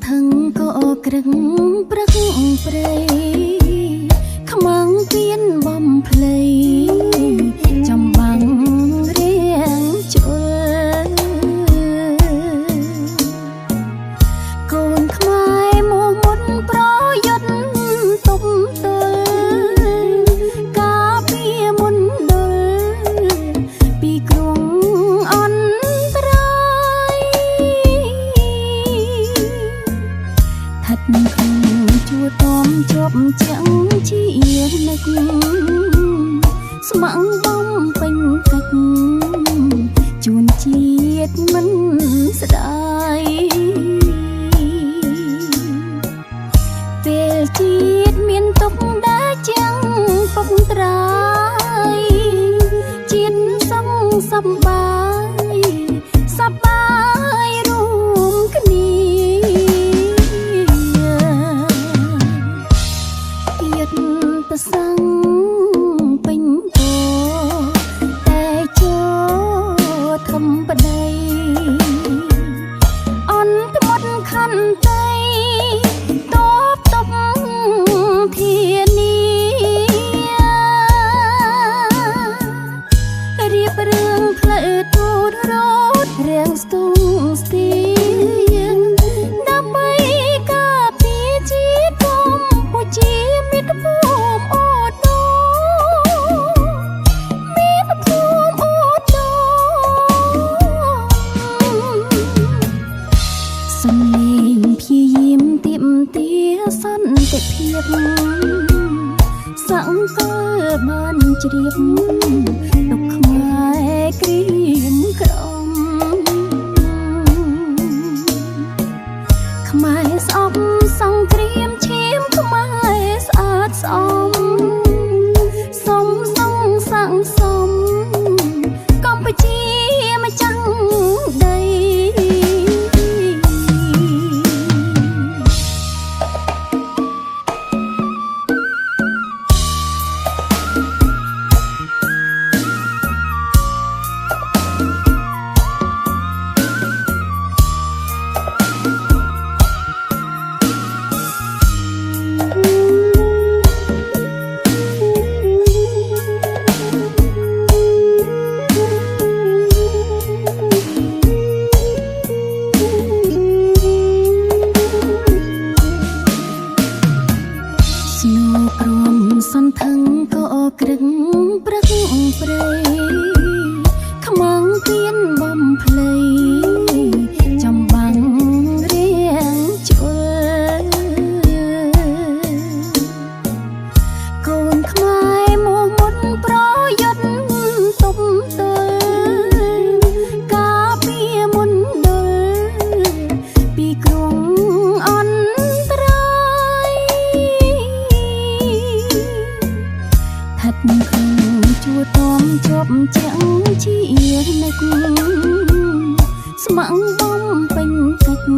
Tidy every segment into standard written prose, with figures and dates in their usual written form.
ថឹងក៏ក្រឹងប្រឹកព្រៃខ្មាំងពៀនបំភ្លៃចំបាំងរៀងជុលកូនខ្មែរមកមុនប្រយុទ្ធទុំទល់ការពារមុនដុលពីគ្រងអន្តរាយថិតខ្លួនជួតំជាប់ចាំងជានឹកស្ម័គ្របំពេញកិច្ចជូនជាតិមិនស្ដាយពេលជាតិមានទុកដែលចាំងពុកត្រាយជាតិសងសប្បាយសប្បាយរួមគ្នាយុទ្ធប្រសង្ឃពេញពតែចូលធំប្តីអន្តមុតខន្តីតបតបធានារៀបរឿងផ្លូវទូតរត់រៀងស្ទង់ស្ទៀងដើម្បីការពារជាតិកម្ពុជាមាតុភូមិអូដូមាតុភូមិអូដូសំឡេងព្យាយាមទាមទារសន្តិភាពសង្កលបានជ្រាបទុកខ្មែរក្រៀមក្រំខ្មែរស្អប់សង្គ្រាមឈាមខ្មែរស្អាតស្អំសុំសងសាំងសំកម្ពុជាម្ចាស់ដីសន្ធឹងក៏ក្រឹងប្រឹកព្រៃខ្មាំងពៀនបំភ្លៃចំបាំងរៀងជុលកូនខ្មែរមកមុនប្រយុទ្ធទុំទល់ការពារមុនដុលពីគ្រងអន្តរាយថិតខ្លួនជួតំជាប់ចាំងជានឹកស្ម័គ្របំពេញកិច្ច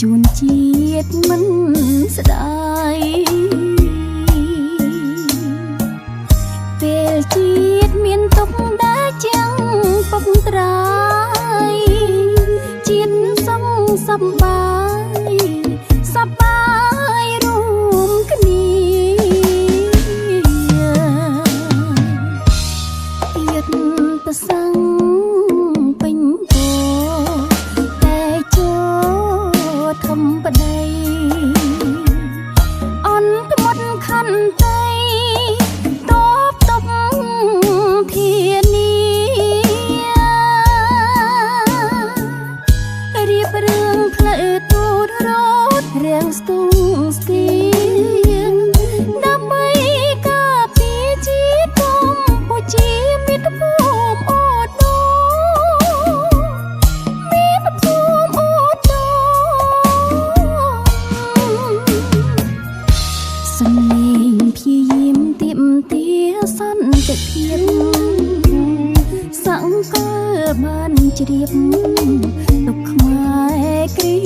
ជូនជាតិមិនស្ដាយពេលជាតិមានទុកដែលចាំងពុកត្រាយជាតិសងសប្បាយសប្បាយរួមគ្នាយុទ្ធប្រសង្ឃពេញពតែចូលធំប្តីអន្តមុតខន្តីតបតបធានារៀបរឿងផ្លូវទូតរត់រៀងស្ទង់ស្ទៀងដើម្បីការពារជាតិកម្ពុជាមាតុភូមិអូដូមាតុភូមិអូដូសំឡេងព្យាយាមទាមទារសន្តិភាពសង្កលបានជ្រាបទុកខ្មែរក្រៀ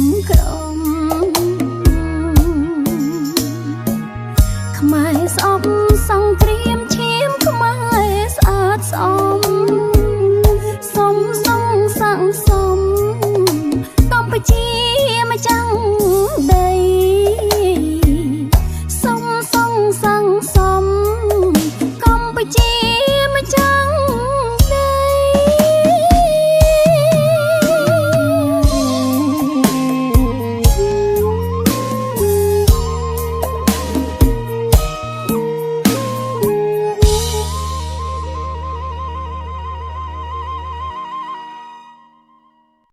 មក្រំខ្មែរស្អប់សង្គ្រាមឈាមខ្មែរស្អាតស្អំសុំសងសាំងសំកម្ពុជា កម្ពុជា